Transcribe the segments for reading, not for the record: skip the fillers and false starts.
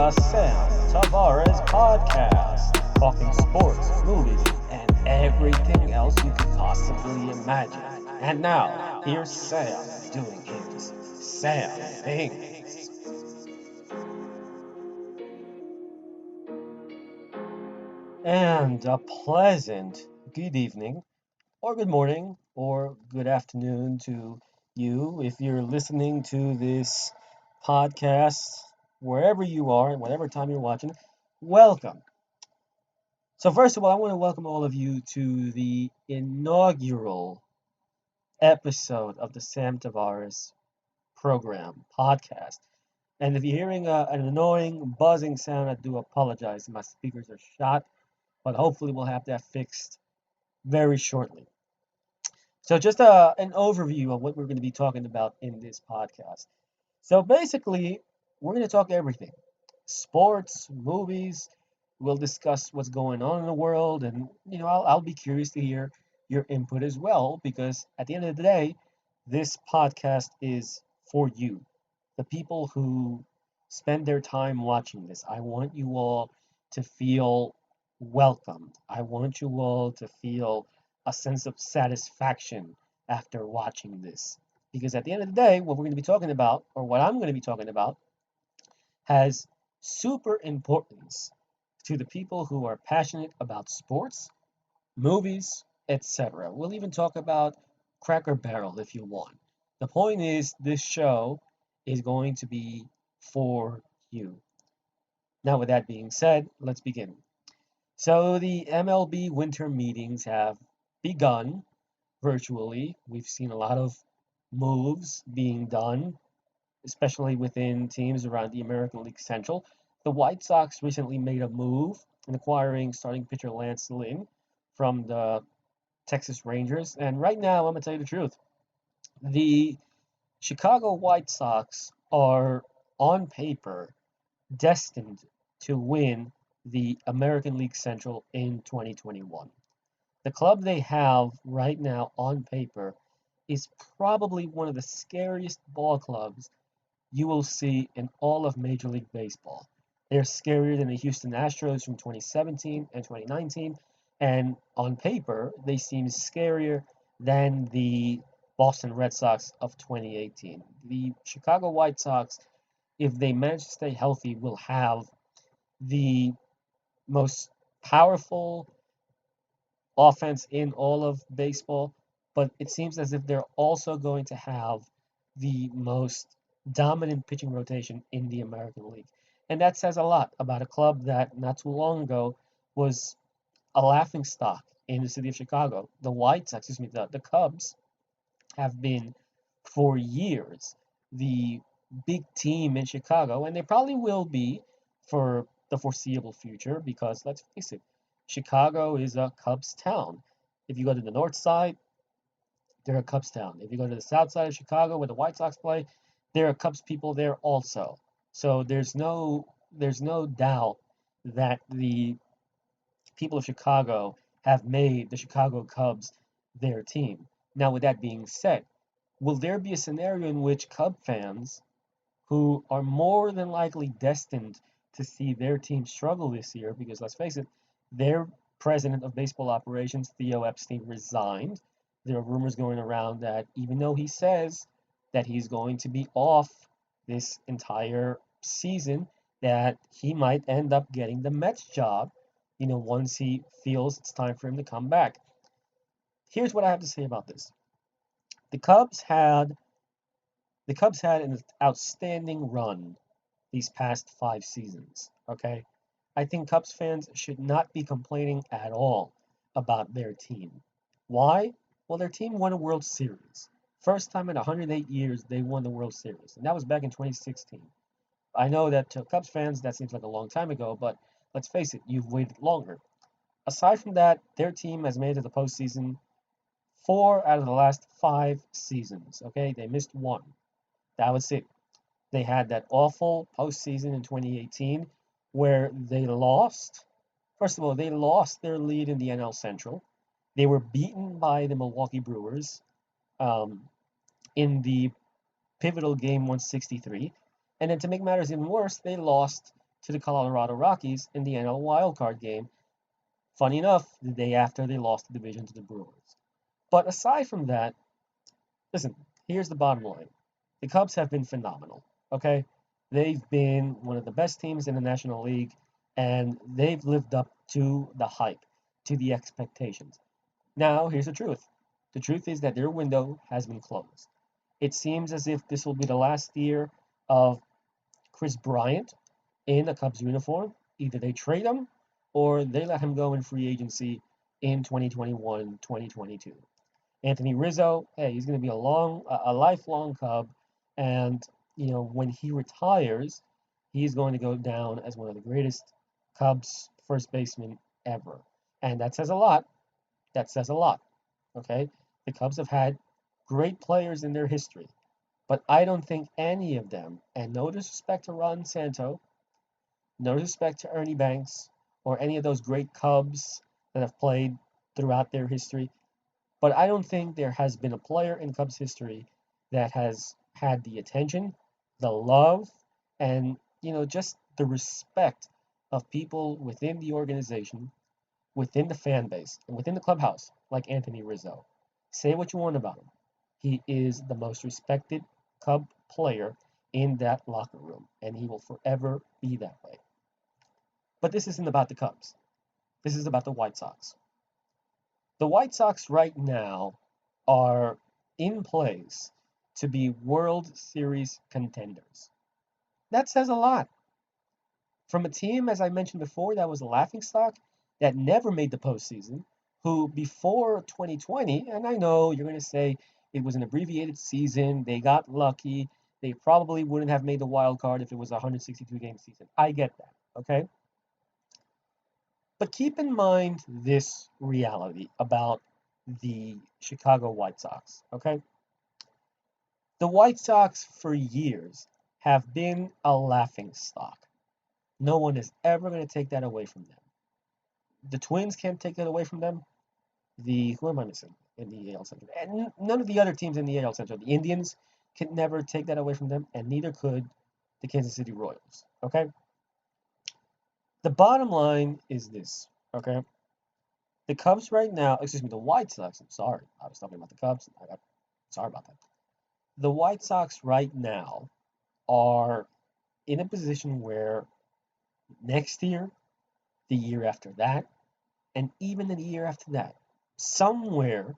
the Sam Tavarez podcast, talking sports, movies, and everything else you could possibly imagine. And now, here's Sam doing his Sam things. And a pleasant good evening, or good morning, or good afternoon to you if you're listening to this podcast, wherever you are, and whatever time you're watching. Welcome. So, first of all, I want to welcome all of you to the inaugural episode of the Sam Tavares program podcast. And if you're hearing an annoying buzzing sound, I do apologize. My speakers are shot, but hopefully we'll have that fixed very shortly. So, just an overview of what we're going to be talking about in this podcast. So, basically, we're going to talk everything: sports, movies. We'll discuss what's going on in the world, and I'll be curious to hear your input as well, because at the end of the day, this podcast is for you, the people who spend their time watching this. I want you all to feel welcomed. I want you all to feel a sense of satisfaction after watching this. Because at the end of the day, what we're going to be talking about, or what I'm going to be talking about, has super importance to the people who are passionate about sports, movies, etc. We'll even talk about Cracker Barrel if you want. The point is, this show is going to be for you. Now, with that being said, let's begin. So, the MLB winter meetings have begun virtually. We've seen a lot of moves being done, especially within teams around the American League Central. The White Sox recently made a move in acquiring starting pitcher Lance Lynn from the Texas Rangers. And right now, I'm going to tell you the truth. The Chicago White Sox are, on paper, destined to win the American League Central in 2021. The club they have right now on paper is probably one of the scariest ball clubs you will see in all of Major League Baseball. They're scarier than the Houston Astros from 2017 and 2019, and on paper, they seem scarier than the Boston Red Sox of 2018. The Chicago White Sox, if they manage to stay healthy, will have the most powerful offense in all of baseball, but it seems as if they're also going to have the most dominant pitching rotation in the American League. And that says a lot about a club that not too long ago was a laughing stock in the city of Chicago. The the Cubs have been for years the big team in Chicago, and they probably will be for the foreseeable future because let's face it, Chicago is a Cubs town. If you go to the north side, they're a Cubs town. If you go to the south side of Chicago where the White Sox play, there are Cubs people there also. So there's no doubt that the people of Chicago have made the Chicago Cubs their team. Now, with that being said, will there be a scenario in which Cub fans who are more than likely destined to see their team struggle this year, because let's face it, their president of baseball operations, Theo Epstein, resigned. There are rumors going around that even though he says that he's going to be off this entire season, that he might end up getting the Mets job, once he feels it's time for him to come back. Here's what I have to say about this. The Cubs had the Cubs had an outstanding run these past 5 seasons. Okay, I think Cubs fans should not be complaining at all about their team. Why? Well, their team won a World Series. First time in 108 years they won the World Series, and that was back in 2016. I know that to Cubs fans that seems like a long time ago, but let's face it, you've waited longer. Aside from that, their team has made it to the postseason 4 out of the last 5 seasons. Okay, they missed one. That was it. They had that awful postseason in 2018 where they lost. First of all, they lost their lead in the NL Central. They were beaten by the Milwaukee Brewers um, in the pivotal game 163. And then to make matters even worse, they lost to the Colorado Rockies in the NL wildcard game. Funny enough, the day after they lost the division to the Brewers. But aside from that, listen, here's the bottom line. The Cubs have been phenomenal, okay? They've been one of the best teams in the National League, and they've lived up to the hype, to the expectations. Now, here's the truth. The truth is that their window has been closed. It seems as if this will be the last year of Chris Bryant in a Cubs uniform. Either they trade him or they let him go in free agency in 2021, 2022. Anthony Rizzo, hey, he's going to be a lifelong Cub, and when he retires, he's going to go down as one of the greatest Cubs first basemen ever, and that says a lot. That says a lot. Okay, the Cubs have had great players in their history, but I don't think any of them, and no disrespect to Ron Santo, no disrespect to Ernie Banks, or any of those great Cubs that have played throughout their history, but I don't think there has been a player in Cubs history that has had the attention, the love, and just the respect of people within the organization, within the fan base, and within the clubhouse, like Anthony Rizzo. Say what you want about him. He is the most respected Cub player in that locker room, and he will forever be that way. But this isn't about the Cubs. This is about the White Sox. The White Sox right now are in place to be World Series contenders. That says a lot. From a team, as I mentioned before, that was a laughingstock, that never made the postseason, who before 2020, and I know you're going to say it was an abbreviated season, they got lucky, they probably wouldn't have made the wild card if it was a 162 game season. I get that, okay? But keep in mind this reality about the Chicago White Sox, okay? The White Sox for years have been a laughing stock. No one is ever going to take that away from them. The Twins can't take that away from them. Who am I missing in the AL Central? And none of the other teams in the AL Central. The Indians can never take that away from them, and neither could the Kansas City Royals, okay? The bottom line is this, okay? The Cubs right now, excuse me, the White Sox, I'm sorry, I was talking about the Cubs. Sorry about that. The White Sox right now are in a position where next year, the year after that, and even the year after that, somewhere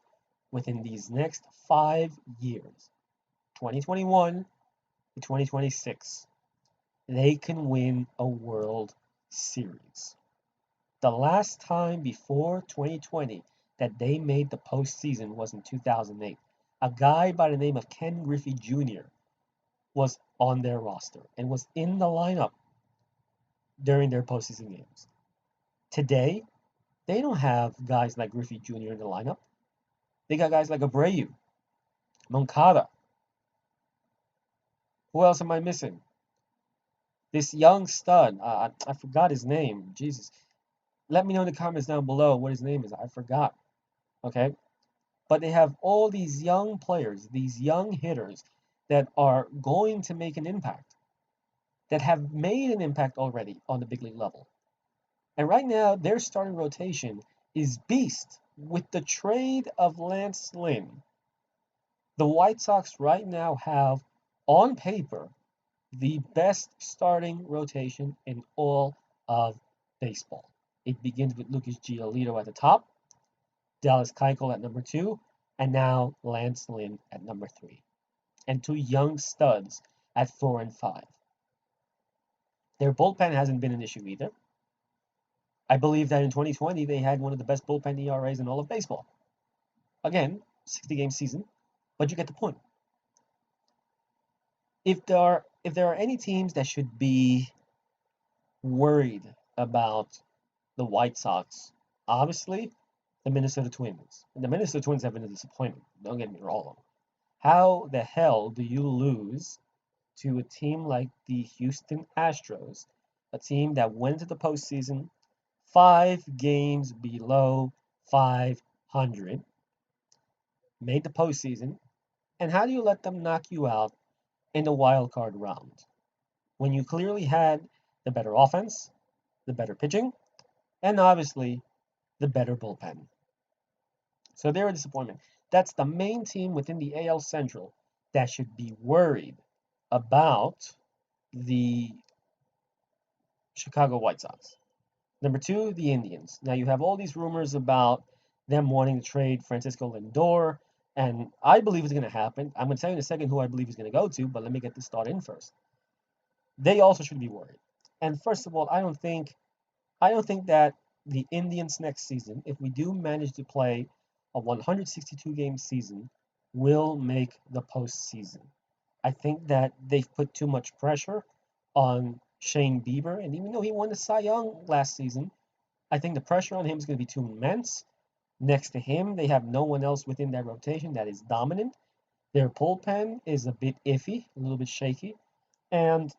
within these next 5 years, 2021 to 2026, they can win a World Series. The last time before 2020 that they made the postseason was in 2008. A guy by the name of Ken Griffey Jr. was on their roster and was in the lineup during their postseason games. Today, they don't have guys like Griffey Jr. in the lineup. They got guys like Abreu, Moncada. Who else am I missing? This young stud. I forgot his name. Jesus. Let me know in the comments down below what his name is. I forgot. Okay? But they have all these young players, these young hitters that are going to make an impact, that have made an impact already on the big league level. And right now, their starting rotation is beast. With the trade of Lance Lynn, the White Sox right now have, on paper, the best starting rotation in all of baseball. It begins with Lucas Giolito at the top, Dallas Keuchel at number 2, and now Lance Lynn at number 3, and 2 young studs at 4 and 5. Their bullpen hasn't been an issue either. I believe that in 2020 they had one of the best bullpen ERAs in all of baseball. Again, 60-game season, but you get the point. If there are any teams that should be worried about the White Sox, obviously the Minnesota Twins. And the Minnesota Twins have been a disappointment. Don't get me wrong. How the hell do you lose to a team like the Houston Astros, a team that went to the postseason 5 games below 500, made the postseason, and how do you let them knock you out in the wild card round when you clearly had the better offense, the better pitching, and obviously the better bullpen. So they're a disappointment. That's the main team within the AL Central that should be worried about the Chicago White Sox. Number two, the Indians. Now you have all these rumors about them wanting to trade Francisco Lindor, and I believe it's going to happen. I'm going to tell you in a second who I believe is going to go to, but let me get this thought in first. They also should be worried. And first of all, I don't think that the Indians next season, if we do manage to play a 162 game season, will make the postseason. I think that they've put too much pressure on Shane Bieber, and even though he won the Cy Young last season, I think the pressure on him is going to be too immense. Next to him, they have no one else within that rotation that is dominant. Their bullpen is a bit iffy, a little bit shaky, and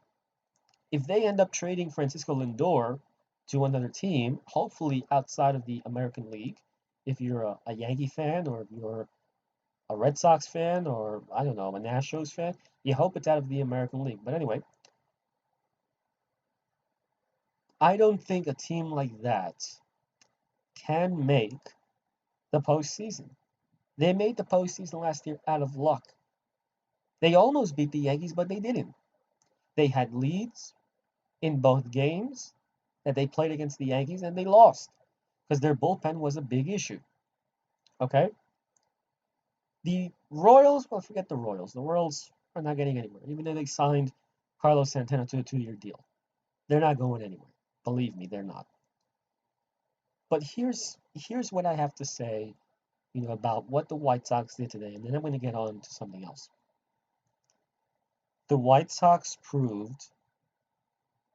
if they end up trading Francisco Lindor to another team, hopefully outside of the American League, if you're a Yankee fan or if you're a Red Sox fan or I don't know, a Nationals fan, you hope it's out of the American League. But anyway, I don't think a team like that can make the postseason. They made the postseason last year out of luck. They almost beat the Yankees, but they didn't. They had leads in both games that they played against the Yankees and they lost because their bullpen was a big issue. Okay? The Royals, well, forget the Royals. The Royals are not getting anywhere, even though they signed Carlos Santana to a 2-year deal. They're not going anywhere. Believe me, they're not. But here's what I have to say, about what the White Sox did today, and then I'm going to get on to something else. The White Sox proved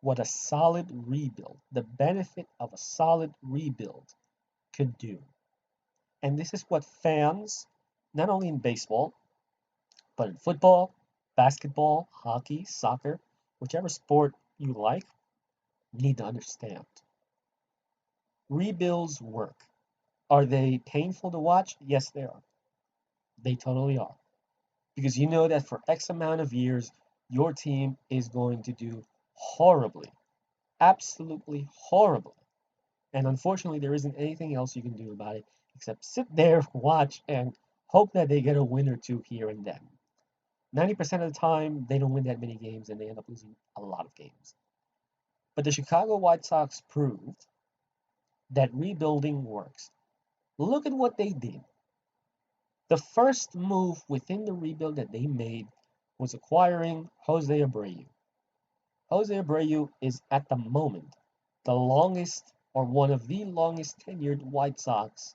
what a solid rebuild, the benefit of a solid rebuild could do. And this is what fans, not only in baseball, but in football, basketball, hockey, soccer, whichever sport you like, need to understand. Rebuilds work. Are they painful to watch? Yes, they are. They totally are. Because you know that for X amount of years, your team is going to do horribly, absolutely horribly. And unfortunately, there isn't anything else you can do about it except sit there, watch, and hope that they get a win or two here and then. 90% of the time, they don't win that many games and they end up losing a lot of games. But the Chicago White Sox proved that rebuilding works. Look at what they did. The first move within the rebuild that they made was acquiring Jose Abreu. Jose Abreu is at the moment the longest or one of the longest tenured White Sox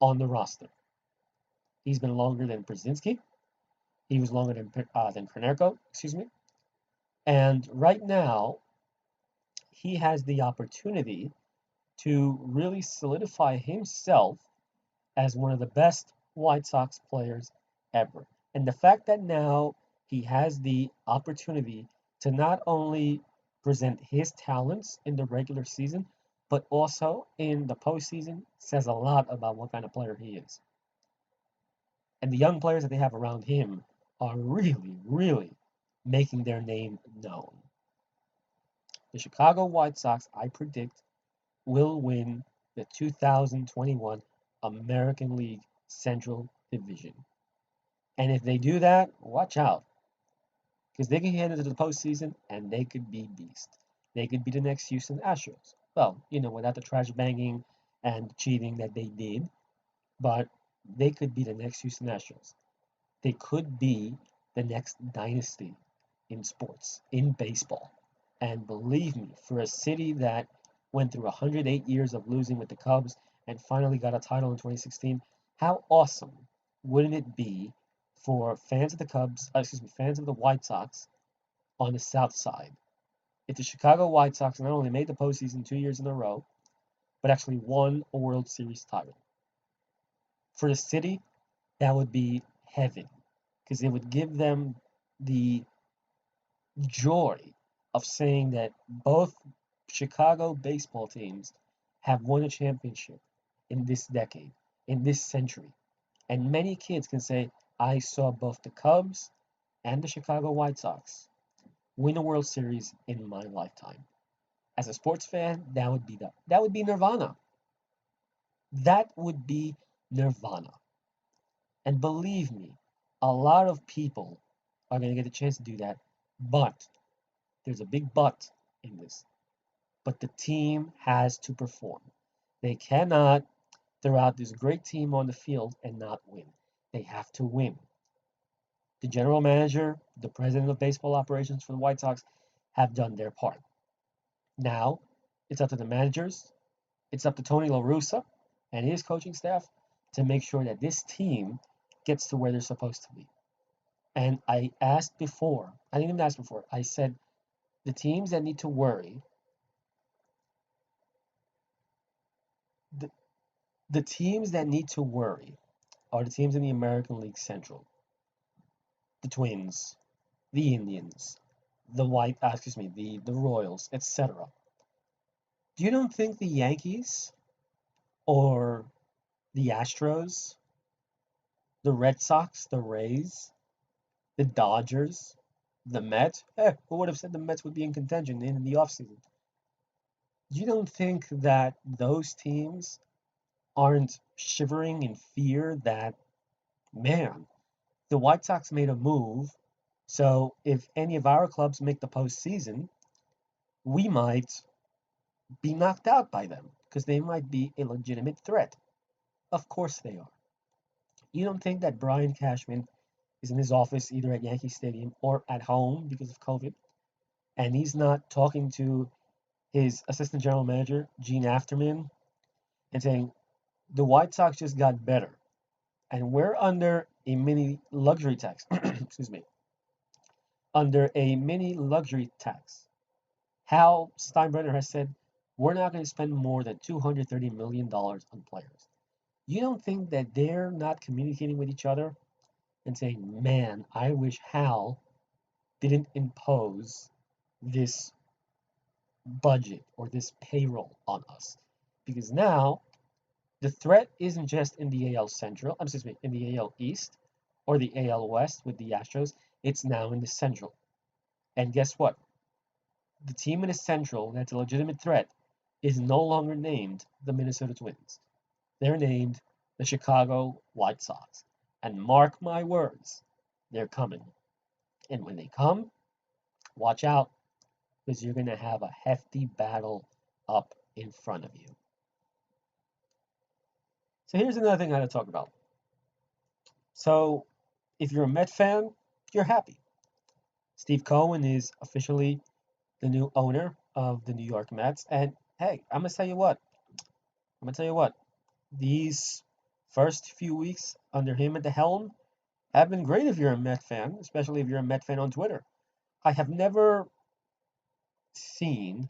on the roster. He's been longer than Brzezinski. He was longer than Konerko, excuse me. And right now, he has the opportunity to really solidify himself as one of the best White Sox players ever. And the fact that now he has the opportunity to not only present his talents in the regular season, but also in the postseason says a lot about what kind of player he is. And the young players that they have around him are really, really making their name known. The Chicago White Sox, I predict, will win the 2021 American League Central Division. And if they do that, watch out. Because they can get into the postseason and they could be beast. They could be the next Houston Astros. Well, without the trash banging and cheating that they did, but they could be the next Houston Astros. They could be the next dynasty in sports, in baseball. And believe me, for a city that went through 108 years of losing with the Cubs and finally got a title in 2016, how awesome wouldn't it be for fans of the fans of the White Sox on the South Side? If the Chicago White Sox not only made the postseason 2 years in a row, but actually won a World Series title. For the city, that would be heaven, because it would give them the joy of saying that both Chicago baseball teams have won a championship in this decade, in this century. And many kids can say, I saw both the Cubs and the Chicago White Sox win a World Series in my lifetime. As a sports fan, that would be nirvana. That would be nirvana. And believe me, a lot of people are going to get a chance to do that. But there's a big but in this. But the team has to perform. They cannot throw out this great team on the field and not win. They have to win. The general manager, the president of baseball operations for the White Sox have done their part. Now, it's up to the managers, it's up to Tony La Russa and his coaching staff to make sure that this team gets to where they're supposed to be. And I didn't even ask before, I said the teams that need to worry, the, the teams that need to worry are the teams in the American League Central, the Twins, the Indians, the Royals, etc. You don't think the Yankees or the Astros, the Red Sox, the Rays, the Dodgers, the Mets, who would have said the Mets would be in contention in the offseason? You don't think that those teams aren't shivering in fear that, man, the White Sox made a move, so if any of our clubs make the postseason, we might be knocked out by them because they might be a legitimate threat. Of course they are. You don't think that Brian Cashman is in his office either at Yankee Stadium or at home because of COVID, and he's not talking to his assistant general manager, Gene Afterman, and saying, the White Sox just got better, and we're under a mini luxury tax. Excuse me. Under a mini luxury tax. Hal Steinbrenner has said, we're not going to spend more than $230 million on players. You don't think that they're not communicating with each other and saying, man, I wish Hal didn't impose this budget or this payroll on us? Because now the threat isn't just in the AL Central, excuse me, in the AL East or the AL West with the Astros, it's now in the Central. And guess what? The team in the Central that's a legitimate threat is no longer named the Minnesota Twins. They're named the Chicago White Sox. And mark my words, they're coming. And when they come, watch out because you're going to have a hefty battle up in front of you. So here's another thing I got to talk about. So if you're a Met fan, you're happy. Steve Cohen is officially the new owner of the New York Mets. And hey, I'm gonna tell you what, these first few weeks under him at the helm have been great if you're a Met fan, especially if you're a Met fan on Twitter. I have never seen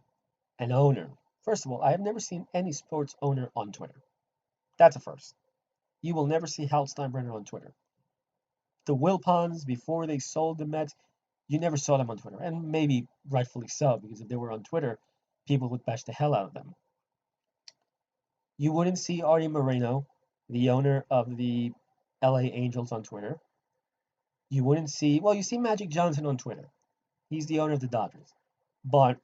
an owner. First of all, I have never seen any sports owner on Twitter. That's a first. You will never see Hal Steinbrenner on Twitter. The Wilpons, before they sold the Mets, you never saw them on Twitter. And maybe rightfully so, because if they were on Twitter, people would bash the hell out of them. You wouldn't see Artie Moreno, the owner of the LA Angels, on Twitter. You wouldn't see, well, you see Magic Johnson on Twitter. He's the owner of the Dodgers. But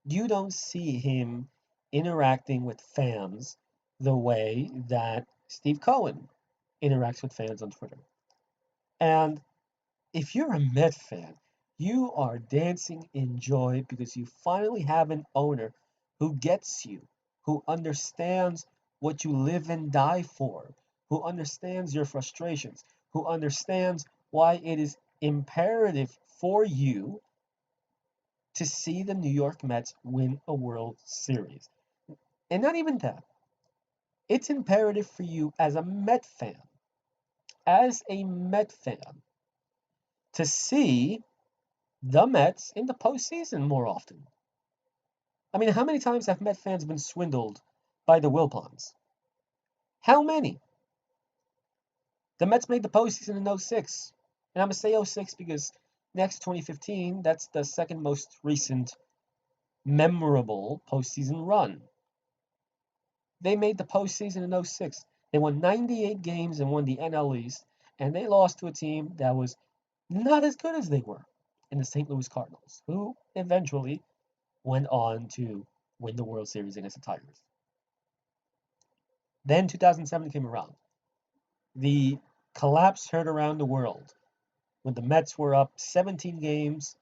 you don't see him interacting with fans the way that Steve Cohen interacts with fans on Twitter. And if you're a Met fan, you are dancing in joy because you finally have an owner who gets you, who understands what you live and die for, who understands your frustrations, who understands why it is imperative for you to see the New York Mets win a World Series. And not even that. It's imperative for you as a Met fan, to see the Mets in the postseason more often. I mean, how many times have Met fans been swindled by the Wilpons? How many? The Mets made the postseason in '06. And I'm going to say '06 because next 2015, that's the second most recent memorable postseason run. They made the postseason in '06. They won 98 games and won the NL East, and they lost to a team that was not as good as they were in the St. Louis Cardinals, who eventually went on to win the World Series against the Tigers. Then 2007 came around. The collapse heard around the world when the Mets were up 17 games,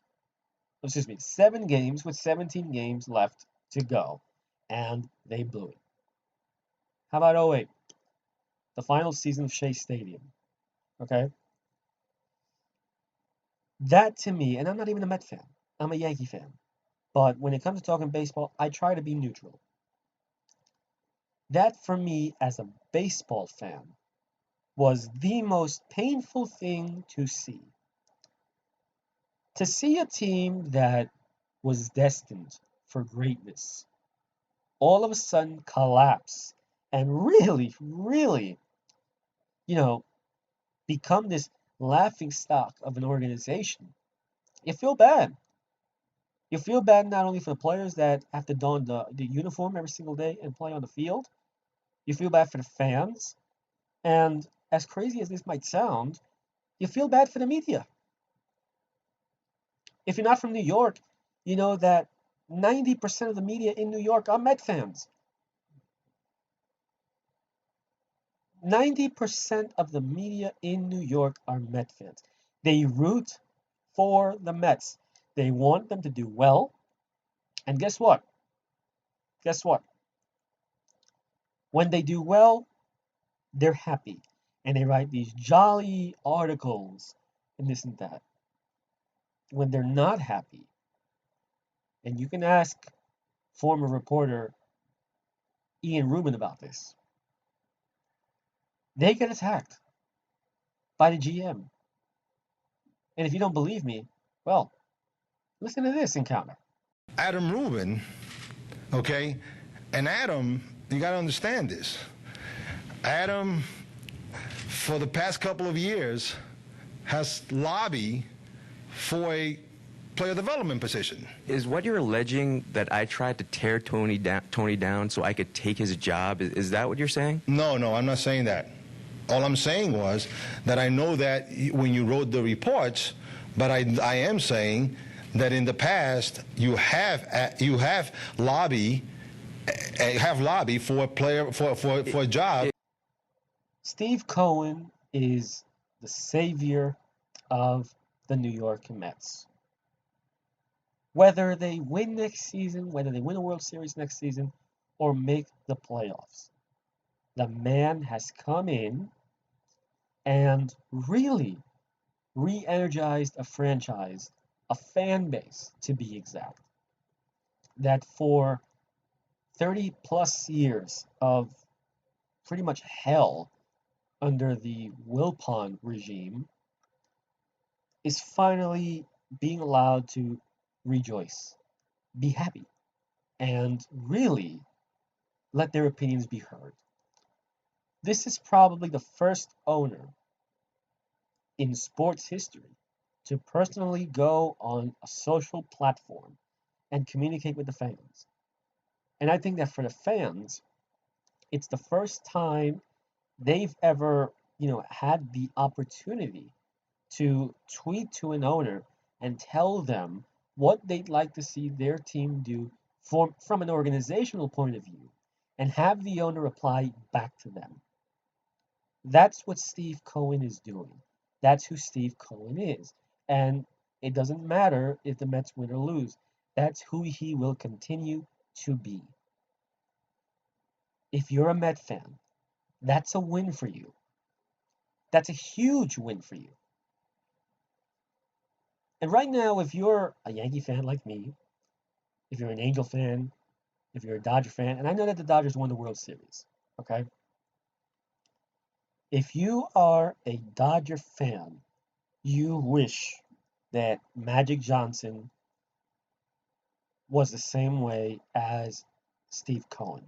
excuse me, 7 games with 17 games left to go, and they blew it. How about '08, the final season of Shea Stadium? Okay, that to me, and I'm not even a Met fan, I'm a Yankee fan, but when it comes to talking baseball, I try to be neutral. That for me, as a baseball fan, was the most painful thing to see. To see a team that was destined for greatness all of a sudden collapse and really, really, you know, become this laughing stock of an organization, you feel bad. You feel bad not only for the players that have to don the uniform every single day and play on the field, you feel bad for the fans, and as crazy as this might sound, you feel bad for the media. If you're not from New York, you know that 90% of the media in New York are Met fans. 90% of the media in New York are Met fans. They root for the Mets. They want them to do well. And guess what? Guess what? When they do well, they're happy. And they write these jolly articles and this and that. When they're not happy, and you can ask former reporter Ian Rubin about this, they get attacked by the GM. And if you don't believe me, well, listen to this encounter. Adam Rubin, okay? And Adam, you got to understand this. Adam, for the past couple of years, has lobbied for a player development position. Is what you're alleging that I tried to tear Tony down so I could take his job? Is that what you're saying? No, I'm not saying that. All I'm saying was that I know that when you wrote the reports, but I am saying that in the past you have lobbied for a player for a job. Steve Cohen is the savior of the New York Mets. Whether they win next season, whether they win a World Series next season, or make the playoffs, the man has come in and really re-energized a franchise, a fan base to be exact, that for 30 plus years of pretty much hell under the Wilpon regime is finally being allowed to rejoice, be happy, and really let their opinions be heard. This is probably the first owner in sports history to personally go on a social platform and communicate with the fans. And I think that for the fans, it's the first time they've ever, had the opportunity to tweet to an owner and tell them what they'd like to see their team do from an organizational point of view and have the owner reply back to them. That's what Steve Cohen is doing. That's who Steve Cohen is. And it doesn't matter if the Mets win or lose. That's who he will continue to be. If you're a Met fan, that's a win for you. That's a huge win for you. And right now, if you're a Yankee fan like me, if you're an Angel fan, if you're a Dodger fan, and I know that the Dodgers won the World Series, okay? If you are a Dodger fan, you wish that Magic Johnson was the same way as Steve Cohen.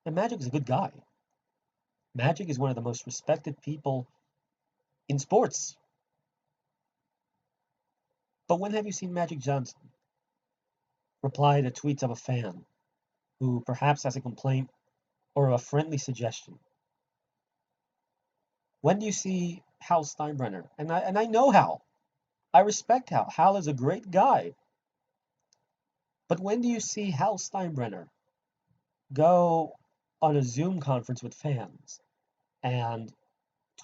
And Magic is a good guy. Magic is one of the most respected people in sports. But when have you seen Magic Johnson reply to tweets of a fan who perhaps has a complaint or a friendly suggestion? When do you see Hal Steinbrenner? And I know Hal. I respect Hal. Hal is a great guy. But when do you see Hal Steinbrenner go on a Zoom conference with fans and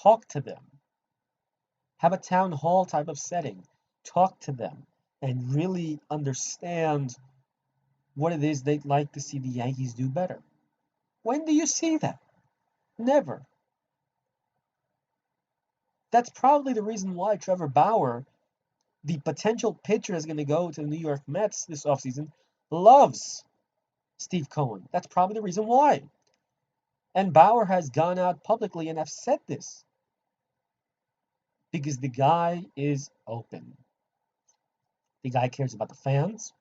talk to them, have a town hall type of setting, talk to them, and really understand what it is they'd like to see the Yankees do better? When do you see that? Never. That's probably the reason why Trevor Bauer, the potential pitcher that's going to go to the New York Mets this offseason, loves Steve Cohen. That's probably the reason why. And Bauer has gone out publicly and have said this because the guy is open. The guy cares about the fans,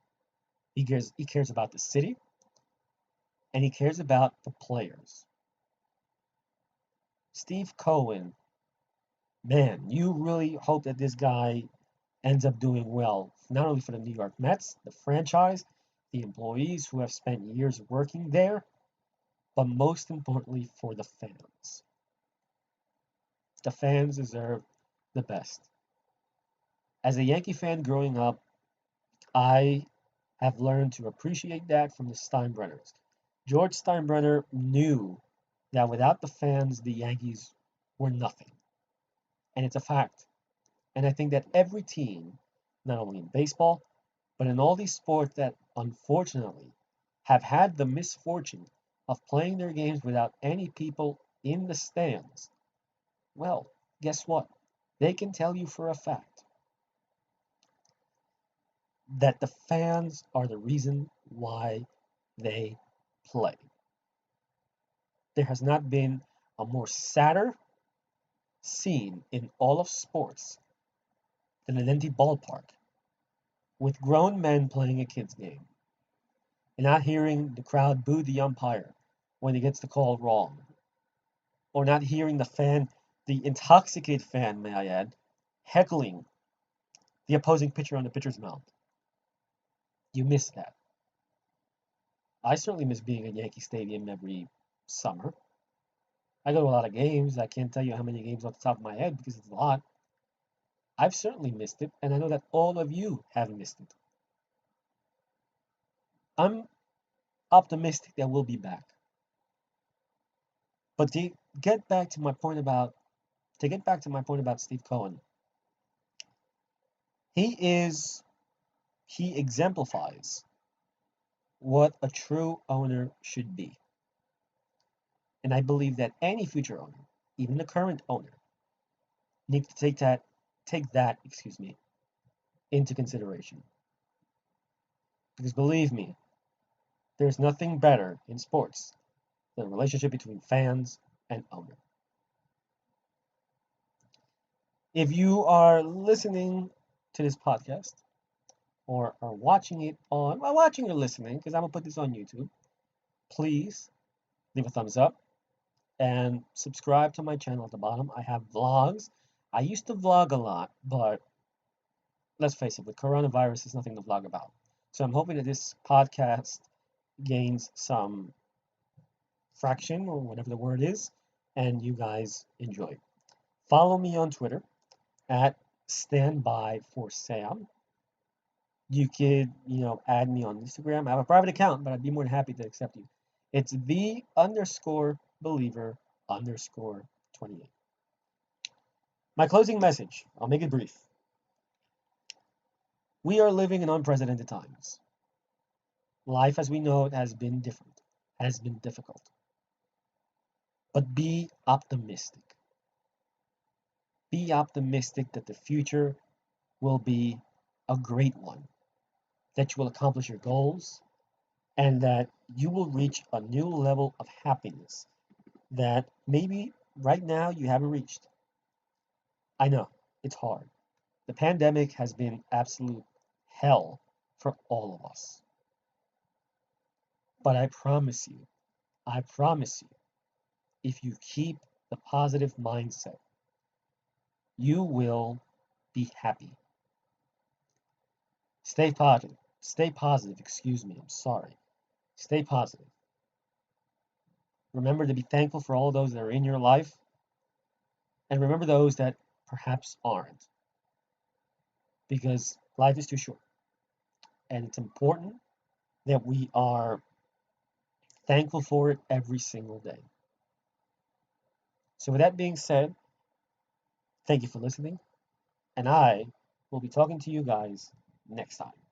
he cares about the city, and he cares about the players. Steve Cohen, man, you really hope that this guy ends up doing well, not only for the New York Mets, the franchise, the employees who have spent years working there, but most importantly for the fans. The fans deserve the best. As a Yankee fan growing up, I have learned to appreciate that from the Steinbrenners. George Steinbrenner knew that without the fans, the Yankees were nothing. And it's a fact. And I think that every team, not only in baseball, but in all these sports that unfortunately have had the misfortune of playing their games without any people in the stands, well, guess what? They can tell you for a fact that the fans are the reason why they play. There has not been a more sadder scene in all of sports than an empty ballpark with grown men playing a kid's game and not hearing the crowd boo the umpire when he gets the call wrong, or not hearing the intoxicated fan, may I add, heckling the opposing pitcher on the pitcher's mound. You miss that. I certainly miss being at Yankee Stadium every summer. I go to a lot of games. I can't tell you how many games off the top of my head because it's a lot. I've certainly missed it, and I know that all of you have missed it. I'm optimistic that we'll be back. But get back to my point about to get back to my point about Steve Cohen, he is he exemplifies what a true owner should be. And I believe that any future owner, even the current owner, needs to take that, into consideration. Because believe me, there's nothing better in sports than a relationship between fans and owner. If you are listening to this podcast or are watching it on, well, watching or listening, because I'm gonna put this on YouTube, please leave a thumbs up and subscribe to my channel at the bottom. I have vlogs. I used to vlog a lot, but let's face it, with coronavirus, there's nothing to vlog about. So I'm hoping that this podcast gains some fraction or whatever the word is, and you guys enjoy. Follow me on Twitter at standby for Sam. You could, add me on Instagram. I have a private account, but I'd be more than happy to accept you. It's the underscore believer underscore 28. My closing message, I'll make it brief. We are living in unprecedented times. Life as we know it has been different, has been difficult. But be optimistic. Be optimistic that the future will be a great one, that you will accomplish your goals, and that you will reach a new level of happiness that maybe right now you haven't reached. I know, it's hard. The pandemic has been absolute hell for all of us. But I promise you, if you keep the positive mindset, you will be happy. Stay positive. Stay positive, I'm sorry. Stay positive. Remember to be thankful for all those that are in your life, and remember those that perhaps aren't, because life is too short. And it's important that we are thankful for it every single day. So, with that being said, thank you for listening, and I will be talking to you guys next time.